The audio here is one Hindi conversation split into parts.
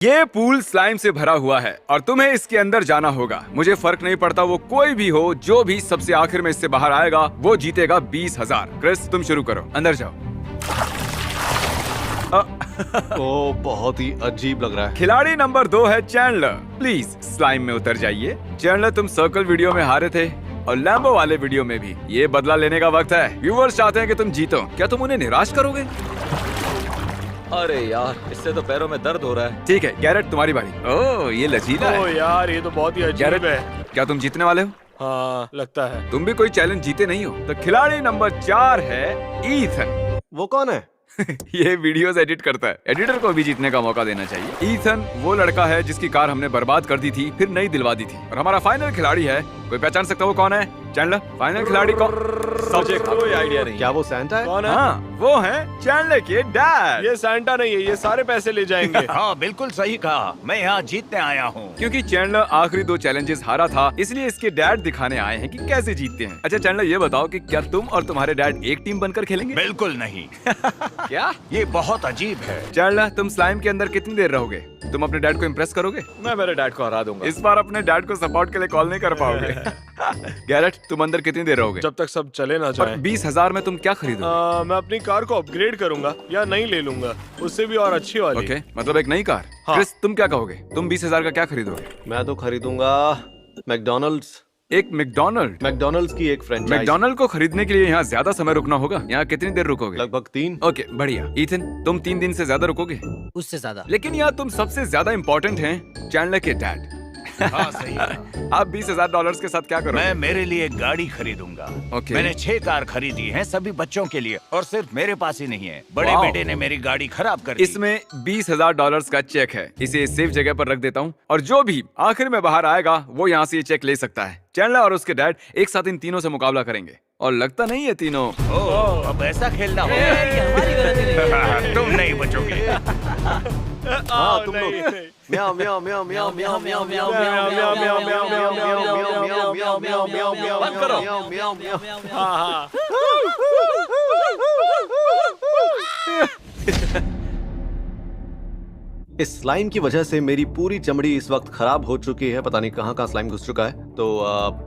ये पूल स्लाइम से भरा हुआ है और तुम्हें इसके अंदर जाना होगा। मुझे फर्क नहीं पड़ता वो कोई भी हो, जो भी सबसे आखिर में इससे बाहर आएगा वो जीतेगा 20,000। क्रिस तुम शुरू करो, अंदर जाओ। ओ, बहुत ही अजीब लग रहा है। खिलाड़ी नंबर 2 है चैंडलर। प्लीज स्लाइम में उतर जाइए। चैंडलर तुम सर्कल वीडियो में हारे थे और लैम्बो वाले वीडियो में भी। ये बदला लेने का वक्त है। व्यूअर्स चाहते हैं कि तुम जीतो। क्या तुम उन्हें निराश करोगे? अरे यार, इससे तो पैरों में दर्द हो रहा है। ठीक है गैरेट, तुम्हारी बारी। ओह ये लचीला ओ है। यार, ये तो बहुत ही अजीब गैरेट, है। क्या तुम जीतने वाले हो? हाँ, लगता है। तुम भी कोई चैलेंज जीते नहीं हो। तो खिलाड़ी नंबर 4 है ईथन। वो कौन है? ये वीडियोस एडिट करता है। एडिटर को भी जीतने का मौका देना चाहिए। ईथन वो लड़का है जिसकी कार हमने बर्बाद कर दी थी, फिर नई दिलवा दी थी। और हमारा फाइनल खिलाड़ी है, कोई पहचान सकता वो कौन है? चैंडलर, फाइनल खिलाड़ी कौन? मुझे कोई आइडिया नहीं। क्या वो सैंटा है? कौन है? हाँ वो है चैंडलर के डैड। ये सैंटा नहीं है, ये सारे पैसे ले जाएंगे। हाँ बिल्कुल सही कहा, मैं यहाँ जीतने आया हूँ। क्योंकि चैंडलर आखिरी 2 चैलेंजेस हारा था, इसलिए इसके डैड दिखाने आए हैं कि कैसे जीतते हैं। अच्छा चैंडलर ये बताओ कि क्या तुम और तुम्हारे डैड एक टीम बनकर खेलेंगे? बिल्कुल नहीं। क्या? ये बहुत अजीब है। चैंडलर तुम स्लाइम के अंदर कितनी देर रहोगे? तुम अपने डैड को इम्प्रेस करोगे? मैं मेरे डैड को हरा दूंगा। इस बार अपने डैड को सपोर्ट के लिए कॉल नहीं कर पाओगे। गैरेट तुम अंदर कितनी देर रहोगे? जब तक सब चले ना और जाए। 20,000 में तुम क्या खरीदोगे? मैं अपनी कार को अपग्रेड करूंगा या नई ले लूंगा, उससे भी और अच्छी वाली। ओके, मतलब एक नई कार। हाँ। क्रिस तुम क्या कहोगे? तुम 20,000 का क्या खरीदोगे? मैं तो खरीदूंगा मैकडोनल्ड्स। एक मैकडोनल्ड। मैकडोनल्ड्स की एक फ्रेंचाइज। मैकडोनल्ड को खरीदने के लिए यहाँ ज्यादा समय रुकना होगा। यहाँ कितनी देर रुकोगे? लगभग 3। ओके बढ़िया। ईथन तुम 3 दिन से ज्यादा रुकोगे? उससे ज्यादा। लेकिन यहाँ तुम सबसे ज्यादा इम्पोर्टेंट हैं, चैंडलर के डैड। हाँ सही है। आप $20,000 के साथ क्या करोगे? मैं मेरे लिए एक गाड़ी खरीदूंगा। ओके। मैंने 6 कार खरीदी हैं, सभी बच्चों के लिए, और सिर्फ मेरे पास ही नहीं है। बड़े वाओ। बेटे ने मेरी गाड़ी खराब कर दी। इसमें $20,000 का चेक है। इसे सेफ जगह पर रख देता हूँ और जो भी आखिर में बाहर आएगा वो यहाँ से ये चेक ले सकता है। चैंडलर और उसके डैड एक साथ इन तीनों से मुकाबला करेंगे और लगता नहीं है तीनों। ओह, अब ऐसा खेलना होगा। हमारी गलती नहीं। तुम नहीं बचोगे। हाँ तुम लोग। नहीं। म्याओ म्याओ म्याओ म्याओ म्याओ म्याओ म्याओ म्याओ, म्याओ, म्याओ, म्याओ, म्याओ, म्याओ म्याओ म्याओ म्याओ म्याओ बंद करो। म्याओ म्याओ म्याओ। हाँ हाँ। इस स्लाइम की वजह से मेरी पूरी चमड़ी इस वक्त खराब हो चुकी है। पता नहीं कहाँ कहाँ स्लाइम घुस चुका है। तो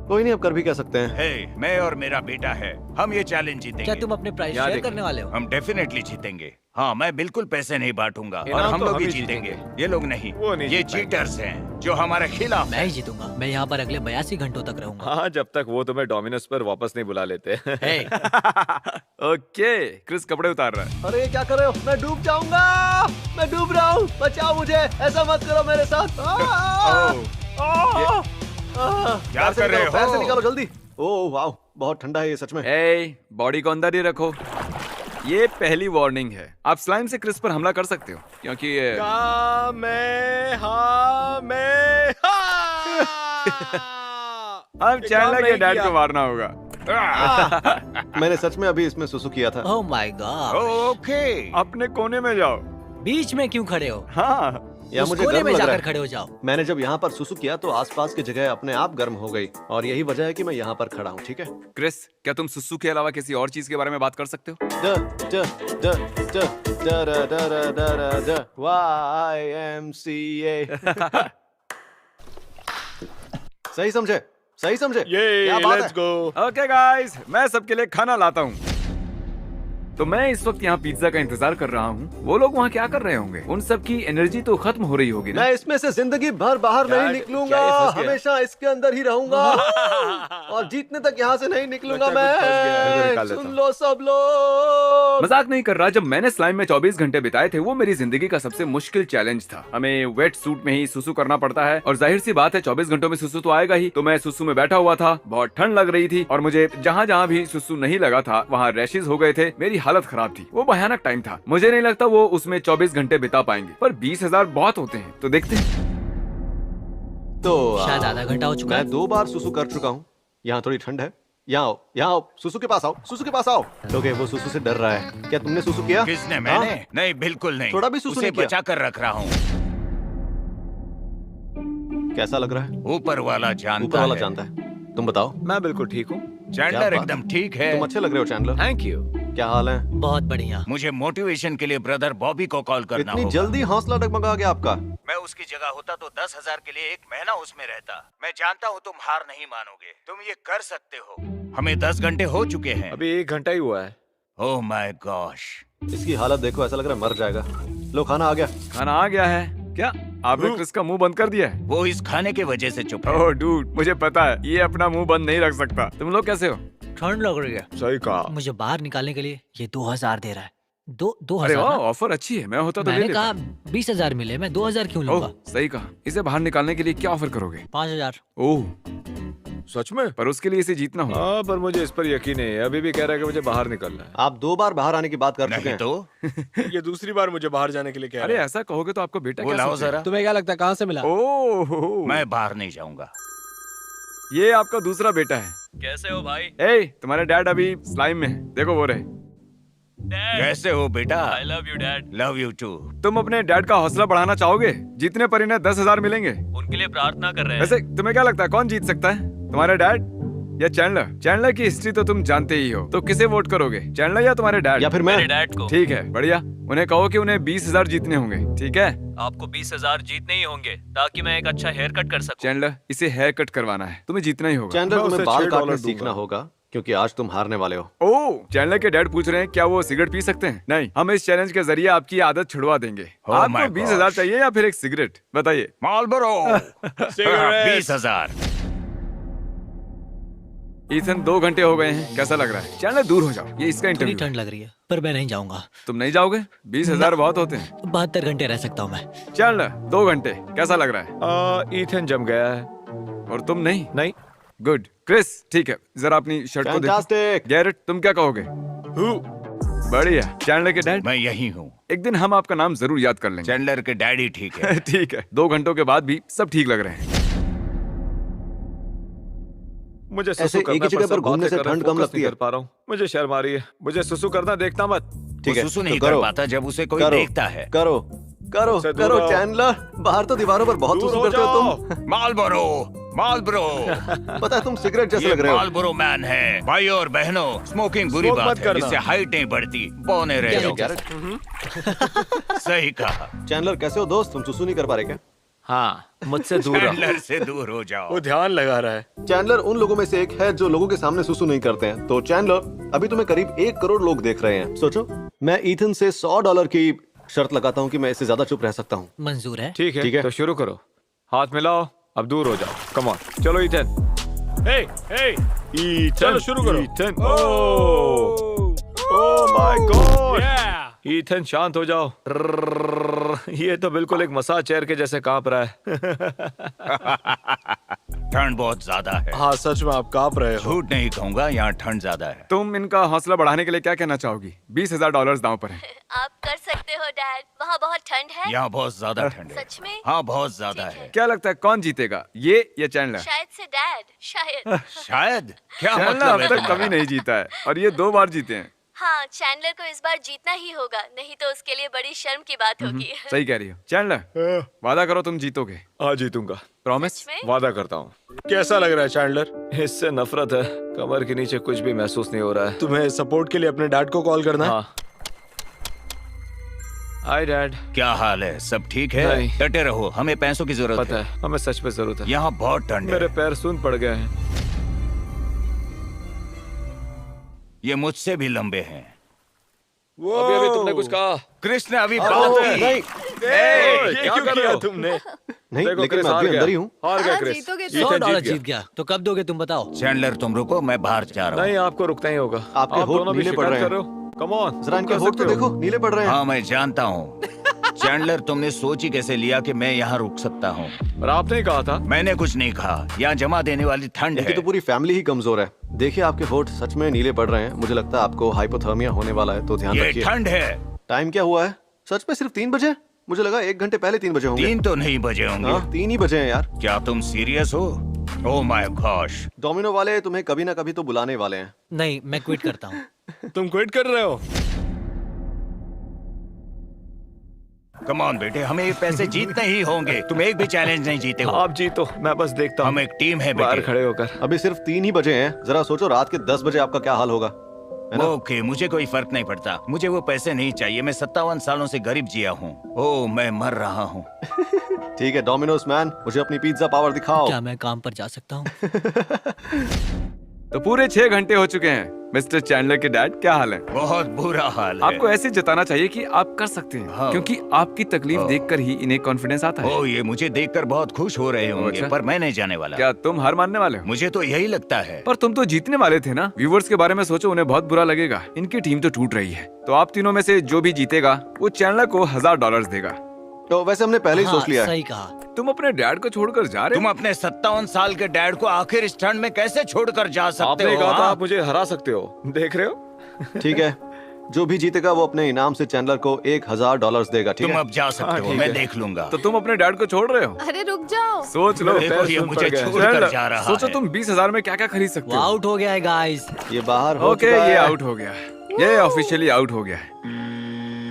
कोई नहीं, अब कर भी कह सकते हैं। हे, मैं और मेरा बेटा है, हम ये चैलेंज क्या जीतेंगे। तुम अपने प्राइस याद शेयर रखना। करने वाले हो? हम डेफिनेटली जीतेंगे। हाँ, मैं बिल्कुल पैसे नहीं बांटूंगा और इनाम हम तो लोग हम ही ही जीतेंगे। ये लोग नहीं, वो नहीं ये जीत पाएंगे। चीटर्स हैं जो हमारे खिलाफ मैं ही जीतूंगा। मैं यहाँ पर अगले 82 घंटों तक रहूंगा। हाँ, जब तक वो तुम्हें डोमिनोज पर वापस नहीं बुला लेते। हे, ओके क्रिस कपड़े उतार रहा है। अरे क्या कर रहे हो? मैं डूब जाऊंगा। मैं डूब रहा हूँ, बचाओ मुझे। ऐसा मत करो मेरे साथ। क्या कर रहे हो? पैर से निकालो जल्दी। ओह वाह, बहुत ठंडा है ये सच में। ए, बॉडी को अंदर ही रखो। ये पहली वार्निंग है। आप स्लाइम से क्रिस पर हमला कर सकते हो क्योंकि ये का मैं हाँ मैं हाँ। अब चैंडलर के नहीं डैड किया। को मारना होगा। मैंने सच में अभी इसमें सुसु किया था। Oh my God. ओके, अपने कोने में जाओ। बीच में क्यों खड़े हो? हाँ या उस मुझे कोने गर्म में लग रहा जाकर है। खड़े हो जाओ। मैंने जब यहाँ पर सुसु किया तो आसपास की जगह अपने आप गर्म हो गई और यही वजह है कि मैं यहाँ पर खड़ा हूँ। ठीक है। क्रिस, क्या तुम सुसु के अलावा किसी और चीज के बारे में बात कर सकते हो? YMCA। सही समझे? सही समझे? ये क्या बात लेट्स है? गो। ओके गाइस, मैं सबके लिए खाना लाता हूँ। तो मैं इस वक्त यहाँ पिज्जा का इंतजार कर रहा हूँ। वो लोग वहाँ क्या कर रहे होंगे? उन सब की एनर्जी तो खत्म हो रही होगी ना? मैं इसमें से जिंदगी भर बाहर नहीं निकलूंगा। क्या ये फंस गया? हमेशा इसके अंदर ही रहूंगा और जीतने तक यहाँ से नहीं निकलूंगा लगता है कुछ फंस गया है। मैं। निकाल लेता सुन हूँ। लो सब लोग। मजाक नहीं कर रहा। जब मैंने स्लाइम में 24 घंटे बिताए थे, वो मेरी जिंदगी का सबसे मुश्किल चैलेंज था। हमें वेट सूट में ही सुसु करना पड़ता है और जाहिर सी बात है 24 घंटों में सुसु तो आएगा ही। तो मैं सुसु में बैठा हुआ था, बहुत ठंड लग रही थी और मुझे जहाँ जहाँ भी सुसु नहीं लगा था वहाँ रैशेज हो गए थे। मेरी हालत खराब थी। वो भयानक टाइम था। मुझे नहीं लगता वो उसमें 24 घंटे बिता पाएंगे, पर 20,000 बहुत होते हैं। तो देखते हैं। तो शायद आधा घंटा हो चुका मैं है। 2 बार सुसु कर चुका हूँ। यहाँ थोड़ी ठंड है। यहाँ आओ, सुसु के पास आओ, सुसु के पास आओ। ओके, वो सुसु से डर रहा है। क्या तुमने सुसु किया? किसने? हाँ? मैंने? नहीं, बिल्कुल नहीं। थोड़ा भी सुसु उसे नहीं किया। बचा कर रख रहा हूँ। कैसा लग रहा है? ऊपर वाला जानता ऊपर वाला है। जानता है। तुम बताओ। मैं बिल्कुल ठीक हूँ। क्या चैंडलर बात एकदम ठीक है। तुम अच्छे लग रहे हो चैंडलर। Thank you. क्या हाल है? बहुत बढ़िया। मुझे मोटिवेशन के लिए ब्रदर बॉबी को कॉल करना इतनी होगा। जल्दी हौसला डगमगा गया आपका। मैं उसकी जगह होता तो 10,000 के लिए 1 महीना उसमें रहता। मैं जानता हूँ तुम हार नहीं मानोगे, तुम ये कर सकते हो। हमें 10 घंटे हो चुके हैं। अभी 1 घंटा ही हुआ है। Oh my gosh. इसकी हालत देखो, ऐसा लग रहा है मर जाएगा। लो खाना आ गया। खाना आ गया है क्या? आपने क्रिस का मुंह बंद कर दिया है? वो इस खाने के वजह से चुप है। ओह डूड, मुझे पता है ये अपना मुंह बंद नहीं रख सकता। तुम लोग कैसे हो? ठंड लग रही है। सही कहा। मुझे बाहर निकालने के लिए ये 2000 दे रहा है। 2 अरे 2000 वाह, ना? ऑफर अच्छी है। मैं होता तो ले मैंने लेता। कहा 20,000 मिले, मैं 2000 क्यों लूंगा? ओह सही कहा। इसे बाहर निकालने के लिए क्या ऑफर करोगे? 5000। ओह, सच में? पर उसके लिए इसे जीतना होगा। हाँ, पर मुझे इस पर यकीन नहीं है। अभी भी कह रहा है कि मुझे बाहर निकलना है। आप 2 बार बाहर आने की बात कर चुके नहीं हैं। तो ये दूसरी बार मुझे बाहर जाने के लिए कह अरे रहा है। ऐसा कहोगे तो आपको बेटा वो क्या लाओ सोचेगा? जरा। तुम्हें क्या लगता है कहाँ से मिला? ओह, मैं बाहर नहीं जाऊंगा। ये आपका दूसरा बेटा है। कैसे हो भाई? ए, तुम्हारे डैड अभी स्लाइम में है। देखो वो रहे। कैसे हो बेटा? I love you dad. Love you too. तुम अपने डैड का हौसला बढ़ाना चाहोगे? जीतने पर इन्हें 10,000 मिलेंगे। उनके लिए प्रार्थना कर रहे हैं। वैसे तुम्हें क्या लगता है कौन जीत सकता है, तुम्हारे डैड या चैंडलर? चैंडलर की हिस्ट्री तो तुम जानते ही हो, तो किसे वोट करोगे, चैंडलर या तुम्हारे डैड? या फिर मैं? मेरे डैड को। ठीक है, बढ़िया। उन्हें कहो कि उन्हें 20,000 जीतने होंगे, ठीक है? आपको 20,000 जीतने ही होंगे ताकि मैं एक अच्छा हेयर कट कर सकूं। चैंडलर, इसे हेयर कट करवाना है, तुम्हें जीतना ही होगा। चैंडलर, मैं तुम्हें उसे बाल $6 काटना दूंगा। सीखना होगा क्योंकि आज तुम हारने वाले हो। ओह, चैंडलर के डैड पूछ रहे हैं क्या वो सिगरेट पी सकते हैं? नहीं, हम इस चैलेंज के जरिए आपकी आदत छुड़वा देंगे। Oh आपको my 20,000 gosh. चाहिए या फिर एक सिगरेट? बताइए। मालबोरो। Cigarettes. 20,000। ईथन 2 घंटे हो गए हैं, कैसा लग रहा है? चैंडलर दूर हो जाओ, ये इसका थोड़ी इंटरव्यू। ठंड लग रही है, पर मैं नहीं जाऊंगा। तुम नहीं जाओगे? 20,000 बहुत होते हैं। 72 घंटे रह सकता हूँ मैं। चैंडलर 2 घंटे, कैसा लग रहा है? ईथन जम गया है। और तुम नहीं? नहीं। गुड। क्रिस, ठीक है, जरा अपनी शर्ट को देखो। फैंटास्टिक। गैरेट, तुम क्या कहोगे? बढ़िया। चैंडलर के डैड, मैं यही हूँ। एक दिन हम आपका नाम जरूर याद कर लेंगे। चैंडलर के डैडी ठीक है। ठीक है, 2 घंटों के बाद भी सब ठीक लग रहे हैं। मुझे ऐसे सुसु करना एक ही जगह पर सब पर घूमने बातें से कर रहे हैं, ठंड कम फोकस लगती नहीं है। कर पा रहा हूँ। मुझे शर्म आ रही है। मुझे सुसु करना देखना मत। ठीक है, वो सुसु तो नहीं करो। कर पाता जब उसे कोई करो, देखता है। करो करो उससे दूर करो रहो। चैंडलर, बाहर तो दीवारों पर बहुत दूर सुसु हो करते हो जाओ। तुम। Marlboro, Marlboro. पता है तुम सिगरेट जैसे ये लग रहे हो। मालबोरो मैन है। भाई और बहनों, स्मोकिंग बुरी स्मोक बात मत है। करना। इससे हाइट नहीं बढ़ती, बौने रह जाओ। सही कहा। चैंडलर कैसे हो दोस्त? तुम सुसु नहीं कर पा रहे क्या? हाँ, मुझसे दूर रहो। चैंडलर से दूर हो जाओ। वो ध्यान लगा रहा है। चैंडलर उन लोगों में से एक है जो लोगों के सामने सुसु नहीं करते हैं। तो चैंडलर, अभी तुम्हें करीब 1 करोड़ लोग देख रहे हैं। सोचो, मैं ईथन से $100 की शर्त लगाता हूँ कि मैं इससे ज्यादा चुप रह सकता हूँ। मंजूर है। ठीक ठीक है। है, तो शुरू करो। हाथ मिलाओ, अब दूर हो जाओ। कम ऑन, चलो ईथन। हे, हे, ईथन, चलो शुरू करो। Ethan, oh my God. Ethan शांत हो जाओ। ये तो बिल्कुल एक मसाज चेयर के जैसे कांप रहा है। ठंड बहुत ज्यादा है। हाँ, सच में आप कांप रहे हो। झूठ नहीं कहूंगा, यहाँ ठंड ज्यादा है। तुम इनका हौसला बढ़ाने के लिए क्या कहना चाहोगी? $20,000 दांव पर है। आप कर सकते हो डैड। वहाँ बहुत ठंड है। यहाँ बहुत ज्यादा ठंड है। सच में? हाँ, बहुत ज्यादा ठीक है। क्या लगता है कौन जीतेगा, ये या चैंडलर? शायद से डैड, शायद। शायद। क्या चैंडलर मतलब अब है तक तुम्हारा? कभी नहीं जीता है और ये 2 बार जीते हैं। हाँ, चैंडलर को इस बार जीतना ही होगा, नहीं तो उसके लिए बड़ी शर्म की बात होगी। सही कह रही हो। चैंडलर, वादा करो तुम जीतोगे। आज जीतूंगा, प्रॉमिस? सच में? वादा करता हूँ। कैसा लग रहा है चैंडलर? इससे नफरत है। कमर के नीचे कुछ भी महसूस नहीं हो रहा है। तुम्हें सपोर्ट के लिए अपने डैड को कॉल करना है? हाँ। Hi dad. क्या हाल है? सब ठीक है? नहीं। डटे रहो, हमें पैसों की जरूरत पता है। है, हमें सच में जरूरत है। यहाँ बहुत ठंड मेरे है। पैर सून पड़ गए हैं। ये मुझसे भी लंबे हैं। अभी तुमने कुछ कहा। क्रिस ने अभी ओह, बात की। नहीं ये क्या क्यों कर किया रहे हो तुमने? नहीं, देखो, लेकिन क्रिस मैं हार अभी गया। अंदर ही हूँ। हार गया हाँ, क्रिस। जीतोगे तो। ईथन $100 जीत जीत गया तो कब दोगे तुम बताओ? चैंडलर तुम रुको, मैं बाहर जा रहा हूँ। नहीं, आपको रुकना ही होगा। आपके आप होठ दोनों भी नीले पड़ शिकायत रहे कर हैं। रहे हो। कम ऑन, जरा इनके होठ तो देखो, नीले पड़ रहे हैं। हाँ, मैं जानता हूँ। चैंडलर, तुमने सोच ही कैसे लिया कि मैं यहाँ रुक सकता हूँ? और आपने ही कहा था। मैंने कुछ नहीं कहा। यहाँ जमा देने वाली ठंड इनकी है। तो पूरी फैमिली ही कमजोर है। देखिए, आपके होठ सच में नीले पड़ रहे हैं। मुझे लगता है आपको हाइपोथर्मिया होने वाला है, तो ध्यान ये रखिए। ठंड है। टाइम क्या हुआ है? सच में सिर्फ 3 बजे? मुझे लगा 1 घंटे पहले 3 बजे होंगे। 3 तो नहीं बजे होंगे। हाँ, 3 ही बजे हैं यार। क्या तुम सीरियस हो? Oh my gosh. डोमिनो वाले तुम्हें कभी ना कभी तो बुलाने वाले हैं। नहीं, मैं क्विट करता हूँ। तुम क्विट कर रहे हो? कम ऑन बेटे, हमें ये पैसे जीतने ही होंगे। तुम एक भी चैलेंज नहीं जीते हो। आप जीतो, मैं बस देखता हूँ। हम एक टीम है बाहर बेटे। खड़े होकर। अभी सिर्फ 3 ही बजे हैं। जरा सोचो, रात के 10 बजे आपका क्या हाल होगा। है ना? ओके, मुझे कोई फर्क नहीं पड़ता। मुझे वो पैसे नहीं चाहिए। मैं 57 सालों से गरीब जिया हूँ। ओह, मैं मर रहा हूँ। ठीक है डोमिनोज मैन, मुझे अपनी पिज्जा पावर दिखाओ। क्या मैं काम पर जा सकता हूँ? तो पूरे 6 घंटे हो चुके हैं। मिस्टर चैंडलर के डैड, क्या हाल है? बहुत बुरा हाल है। आपको ऐसे जताना चाहिए कि आप कर सकते हैं, हाँ। क्योंकि आपकी तकलीफ देखकर ही इन्हें कॉन्फिडेंस आता है। ओह, ये मुझे देखकर बहुत खुश हो रहे होंगे, अच्छा। पर मैं नहीं जाने वाला। क्या तुम हार मानने वाले हो? मुझे तो यही लगता है। पर तुम तो जीतने वाले थे ना। व्यूवर्स के बारे में सोचो, उन्हें बहुत बुरा लगेगा। इनकी टीम तो टूट रही है। तो आप तीनों में से जो भी जीतेगा वो चैंडलर को $1000 देगा। तो वैसे हमने पहले ही हाँ, सोच लिया है। सही कहा। तुम अपने डैड को छोड़कर जा रहे तुम हो? अपने 57 साल के डैड को आखिर इस ठंड में कैसे छोड़कर जा सकते आपने हो? कहा था हाँ? आप मुझे हरा सकते हो, देख रहे हो? ठीक है, जो भी जीतेगा वो अपने इनाम से चैंडलर को $1000 देगा। ठीक तुम है? अब जा सकते हो, ठीक मैं है। देख लूंगा। तो तुम अपने डैड को छोड़ रहे हो? अरे रुक जाओ। सोच लो। देखो, ये सुन मुझे पड़ गया। छोड़कर जा रहा सोचो है। तुम 20,000 में क्या क्या खरीद सकते वो हो? आउट हो गया है गाइस। ये बाहर हो ओके, चुका ये है। आउट हो गया। ये ऑफिशियली आउट हो गया है।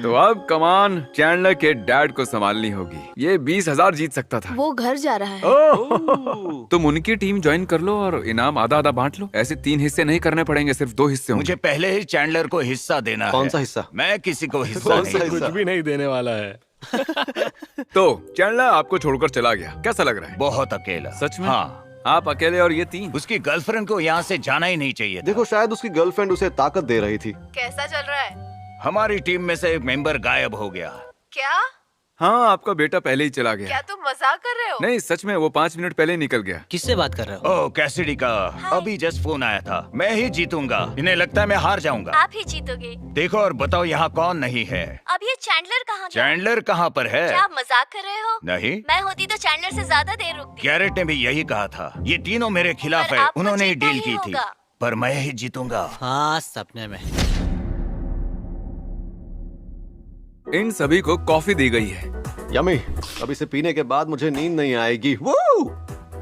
तो अब कमान चैंडलर के डैड को संभालनी होगी। ये 20,000 जीत सकता था। वो घर जा रहा है। ओह! तुम उनकी टीम ज्वाइन कर लो और इनाम आधा आधा बांट लो। ऐसे 3 हिस्से नहीं करने पड़ेंगे, सिर्फ 2 हिस्से होंगे। मुझे पहले ही चैंडलर को हिस्सा देना है। कौन सा हिस्सा? मैं किसी को हिस्सा कौन नहीं सा दूंगा। हिस्सा? भी नहीं देने वाला है। तो चैंडलर आपको छोड़कर चला गया, कैसा लग रहा है? बहुत अकेला। सच में? हाँ। आप अकेले और ये 3। उसकी गर्लफ्रेंड को यहाँ से जाना ही नहीं चाहिए था। देखो, शायद उसकी गर्लफ्रेंड उसे ताकत दे रही थी। कैसा चल रहा है? हमारी टीम में से एक मेंबर गायब हो गया। क्या? हाँ, आपका बेटा पहले ही चला गया। क्या तुम मजाक कर रहे हो? नहीं, सच में वो 5 मिनट पहले निकल गया। किससे बात कर रहे हो? ओह, कैसिडी का अभी जस्ट फोन आया था। मैं ही जीतूंगा। इन्हें लगता है मैं हार जाऊंगा। आप ही जीतोगे। देखो और बताओ यहाँ कौन नहीं है? अब ये चैंडलर कहाँ गया? चैंडलर कहाँ पर है? क्या आप मजाक कर रहे हो? नहीं, मैं होती तो चैंडलर से ज्यादा देर रुकती। गैरेट ने भी यही कहा था। ये तीनों मेरे खिलाफ पर है। आपको उन्होंने ही जीतना डील ही की थी, होगा। पर मैं ही जीतूंगा। हाँ, सपने में। इन सभी को कॉफी दी गई है। यमी, अब इसे पीने के बाद मुझे नींद नहीं आएगी। वो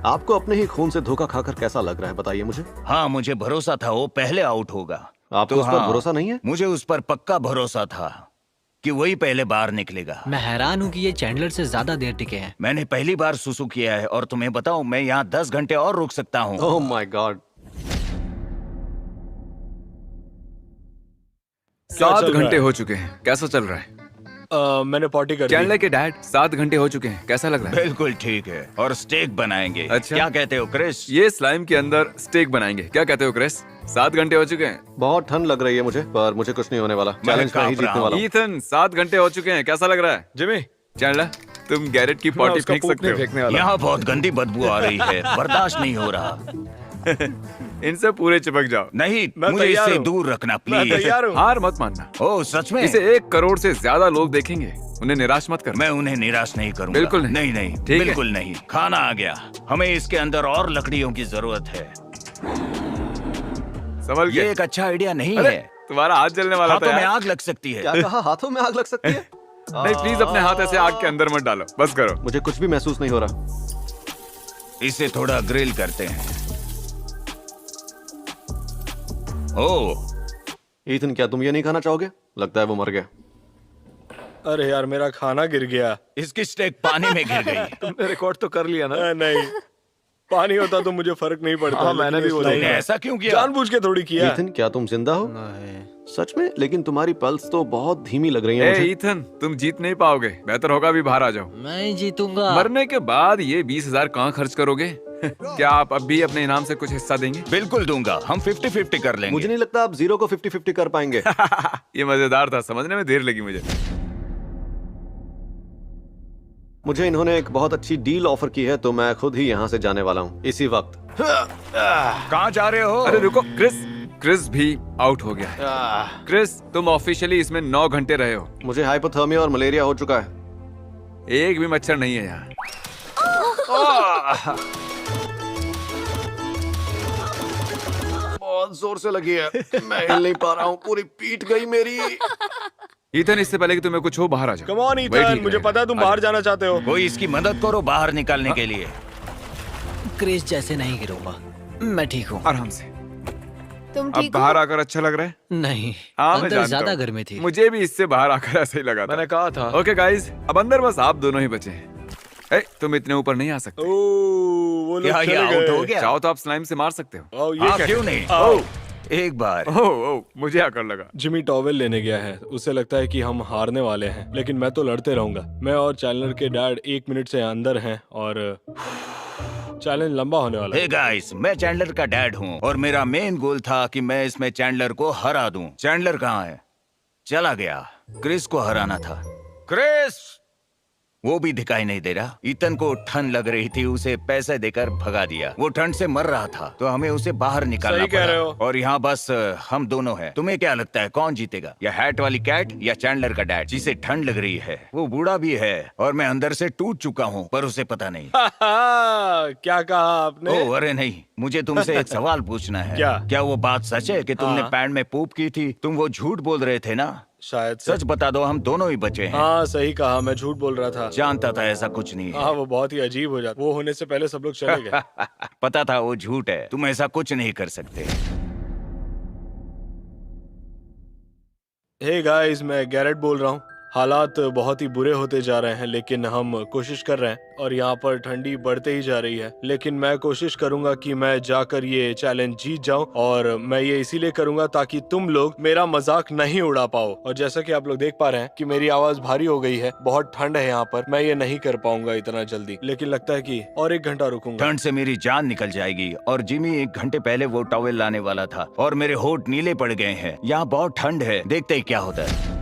आपको अपने ही खून से धोखा खाकर कैसा लग रहा है, बताइए मुझे। हाँ, मुझे भरोसा था वो पहले आउट होगा। आपको उस पर भरोसा नहीं है? मुझे उस पर पक्का भरोसा था कि वही पहले बाहर निकलेगा। मैं हैरान हूँ कि ये चैंडलर से ज्यादा देर टिके हैं। मैंने पहली बार सुसु किया है और तुम्हें बताऊं, मैं यहाँ 10 घंटे और रुक सकता हूँ। Oh my God. 7 चल रहा घंटे है? हो चुके हैं, कैसा चल रहा है? मैंने पार्टी कर दी। चैंडलर के डैड, 7 घंटे हो चुके हैं, कैसा लग रहा है? बिल्कुल ठीक है। और स्टेक बनाएंगे। अच्छा। क्या कहते हो क्रिस? ये स्लाइम के अंदर स्टेक बनाएंगे, क्या कहते हो क्रिस? 7 घंटे हो चुके हैं। बहुत ठंड लग रही है मुझे, पर मुझे कुछ नहीं होने वाला। चैलेंज में ही कांप जीतने रहा वाला हूँ। ईथन, 7 घंटे हो चुके हैं, कैसा लग रहा है? जिमी, चैंडलर, तुम गैरेट की मैं पॉटी उसका फेंक पूप सकते नहीं हो। फेंकने वाला। यहाँ बहुत गंदी बदबू आ रही है, बर्दाश्त नहीं हो रहा। इनसे पूरे चिपक जाओ। नहीं, मैं मुझे तैयार इससे हूँ। दूर रखना मैं प्लीज। तैयार हूँ। हार मत मानना। ओह, सच में? इसे 1 करोड़ से ज्यादा लोग देखेंगे, उन्हें निराश मत करना। मैं उन्हें निराश नहीं करूंगा। बिल्कुल नहीं। नहीं, नहीं, ठीक है। बिल्कुल नहीं। खाना आ गया। हमें इसके अंदर और लकड़ियों की जरूरत है। संभल ये के। एक अच्छा आइडिया नहीं अरे, है। तुम्हारा हाथ जलने वाला हाथों था में यार। आग लग सकती है। क्या कहा? हाथों में आग लग सकती है? नहीं, प्लीज अपने हाथ ऐसे आग के अंदर मत डालो, बस करो। मुझे कुछ भी महसूस नहीं हो रहा। इसे थोड़ा ग्रिल करते हैं। ओह, ईथन, क्या तुम ये नहीं खाना चाहोगे? लगता है वो मर गया। अरे यार, मेरा खाना गिर गया। इसकी स्टेक पानी में गिर गई। तुमने रिकॉर्ड तो कर लिया ना? नहीं, पानी होता तो मुझे फर्क नहीं पड़ता। हाँ, मैंने भी वो लेकिन तुमने इस ऐसा क्यों किया? जानबूझ के थोड़ी किया। ईथन, क्या तुम जिंदा हो? नहीं। सच में? लेकिन तुम्हारी पल्स तो बहुत धीमी लग रही है ए मुझे। ईथन, तुम जीत नहीं पाओगे, बेहतर होगा अभी बाहर आ जाओ। मैं जीतूंगा। मरने के बाद ये 20,000 कहाँ खर्च करोगे? क्या आप अब भी अपने इनाम से कुछ हिस्सा देंगे? बिल्कुल दूंगा। हम 50-50 कर लेंगे। मुझे नहीं लगता आप 0 को 50-50 कर पाएंगे। ये मजेदार था, समझने में देर लगी मुझे। मुझे इन्होंने एक बहुत अच्छी डील ऑफर की है, तो मैं खुद ही यहाँ से जाने वाला हूँ इसी वक्त। कहाँ जा रहे हो? अरे रुको, क्रिस भी आउट हो गया है। क्रिस, तुम ऑफिशियली इसमें 9 घंटे रहे हो। मुझे हाइपोथर्मिया और मलेरिया हो चुका है। एक भी मच्छर नहीं है यहाँ। बहुत जोर से लगी है, मैं हिल नहीं पा रहा हूँ, पूरी पीठ गई मेरी। ईथन, इससे पहले कि तुम्हें कुछ हो, बाहर आ जाओ। कम ऑन वही ईथन, ठीक मुझे रहेगा। पता है तुम आ बाहर जाओ। जाना चाहते हो। कोई इसकी मदद करो बाहर निकालने के लिए। क्रिस जैसे नहीं गिरूंगा। मैं ठीक हूँ। आराम से। तुम अब ठीक हो? बाहर आकर अच्छा लग रहा है? नहीं, हाँ, मैं अंदर जानता ज्यादा हूँ। गर्मी थी। मुझे भी इससे बाहर आकर ऐसा ही लगा था। मैंने कहा था। ओके गाइस, अब अंदर बस आप दोनों ही बचे हैं। ए, तुम इतने ऊपर नहीं आ सकते। ओह, वो लोग क्या ये चले आउट गए। हो गया? चाहो तो आप स्लाइम से मार सकते हो। आओ, ये हाँ, क्या? क्यों नहीं? आओ। ओह, एक बार। ओह मुझे आकर लगा। जिमी टॉवेल लेने गया है। उसे लगता है कि हम हारने वाले हैं, लेकिन मैं तो लड़ते रहूंगा। मैं और चैंडलर के डैड 1 मिनट से अंदर हैं और चैलेंज लंबा होने वाला हे है। गाइस, मैं चैंडलर का डैड हूँ और मेरा मेन गोल था कि मैं इसमें चैंडलर को हरा दूं। चैंडलर कहाँ है? चला गया। क्रिस को हराना था। क्रिस वो भी दिखाई नहीं दे रहा। ईथन को ठंड लग रही थी, उसे पैसे देकर भगा दिया। वो ठंड से मर रहा था, तो हमें उसे बाहर निकालना सही कह रहे पड़ा। हो। और यहाँ बस हम दोनों हैं। तुम्हें क्या लगता है कौन जीतेगा? या हैट वाली कैट या चैंडलर का डैड, जिसे ठंड लग रही है? वो बूढ़ा भी है और मैं अंदर से टूट चुका हूँ, पर उसे पता नहीं। क्या कहा आपने? ओह अरे नहीं, मुझे तुमसे एक सवाल पूछना है। क्या वो बात सच है कि तुमने हाँ। पैंट में पूप की थी? तुम वो झूठ बोल रहे थे ना? शायद से। सच बता दो, हम दोनों ही बचे हैं। हाँ सही कहा, मैं झूठ बोल रहा था। जानता था ऐसा कुछ नहीं है। हाँ वो बहुत ही अजीब हो जाता। वो होने से पहले सब लोग चले गए। पता था वो झूठ है। तुम ऐसा कुछ नहीं कर सकते। हे गाइस, मैं गैरेट बोल रहा हूँ। हालात बहुत ही बुरे होते जा रहे हैं, लेकिन हम कोशिश कर रहे हैं और यहाँ पर ठंडी बढ़ते ही जा रही है। लेकिन मैं कोशिश करूंगा कि मैं जाकर ये चैलेंज जीत जाऊं, और मैं ये इसीलिए करूंगा ताकि तुम लोग मेरा मजाक नहीं उड़ा पाओ। और जैसा कि आप लोग देख पा रहे हैं कि मेरी आवाज भारी हो गई है, बहुत ठंड है यहाँ पर। मैं ये नहीं कर पाऊंगा इतना जल्दी, लेकिन लगता है कि और 1 घंटा रुकूंगा। ठंड से मेरी जान निकल जाएगी। और जिमी 1 घंटे पहले वो टॉवेल लाने वाला था और मेरे होंठ नीले पड़ गए हैं। यहाँ बहुत ठंड है, देखते ही क्या होता है।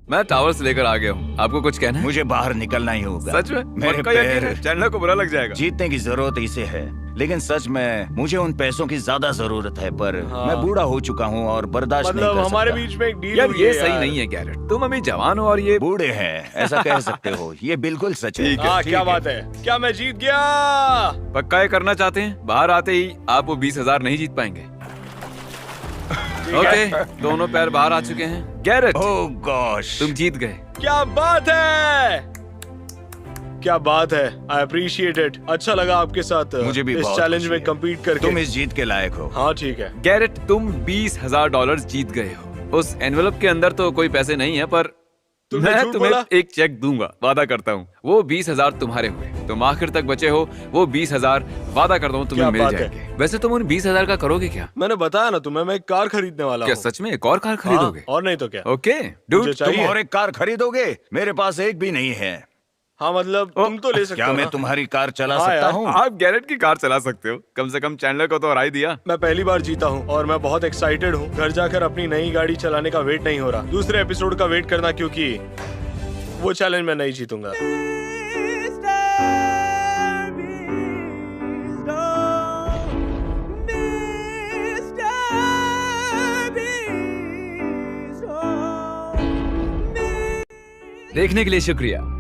मैं टावर्स लेकर आ गया हूँ। आपको कुछ कहना है? मुझे बाहर निकलना ही होगा। सच में? मेरे पक्का यकीन है? पैर। चैंडलर को बुरा लग जाएगा। जीतने की जरूरत इसे है, लेकिन सच में मुझे उन पैसों की ज्यादा जरूरत है। पर हाँ। मैं बूढ़ा हो चुका हूँ और बर्दाश्त नहीं मतलब कर हमारे सकता। बीच में एक डील यार हुई ये है सही यार। नहीं है गैरेट। तुम अभी जवान हो और ये बूढ़े हैं, ऐसा कह सकते हो। ये बिल्कुल सच है। हाँ ठीक क्या है। बात है? क्या मैं जीत गया? पक्का ये करना चाहते हैं? बाहर आते ही आप वो 20,000 नहीं जीत पाएंगे। ओके, दोनों पैर बाहर आ चुके हैं। गैरेट ओह गॉश, तुम जीत गए। क्या बात है, क्या बात है। I appreciate it. अच्छा लगा आपके साथ मुझे भी इस बहुत चैलेंज खुशी में है। कम्पीट करके। तुम इस जीत के लायक हो। हाँ ठीक है। गैरेट तुम $20,000 जीत गए हो। उस एनवेलप के अंदर तो कोई पैसे नहीं है, पर तुमने मैं झूठ तुम्हें बोला? एक चेक दूंगा, वादा करता हूँ। वो 20,000 तुम्हारे हुए। तुम आखिर तक बचे हो। वो 20,000 वादा करता हूँ तुम्हें क्या मिल बात है? जाएंगे। वैसे तुम उन 20,000 का करोगे क्या? मैंने बताया ना तुम्हें, मैं एक कार खरीदने वाला क्या हूँ। सच में एक और कार खरीदोगे? हाँ, और नहीं तो क्या। ओके मुझे डूड, चाहिए। तुम और एक कार खरीदोगे? मेरे पास एक भी नहीं है। हाँ मतलब तुम तो ले सकते क्या हो मैं ना? तुम्हारी कार चला हाँ सकता यार। हूँ? आप गैरेट की कार चला सकते हो। कम से कम चैंडलर को तो हरा ही दिया। मैं पहली बार जीता हूँ और मैं बहुत एक्साइटेड हूँ। घर जाकर अपनी नई गाड़ी चलाने का वेट नहीं हो रहा। दूसरे एपिसोड का वेट करना, क्योंकि वो चैलेंज मैं नहीं जीतूंगा। देखने के लिए शुक्रिया।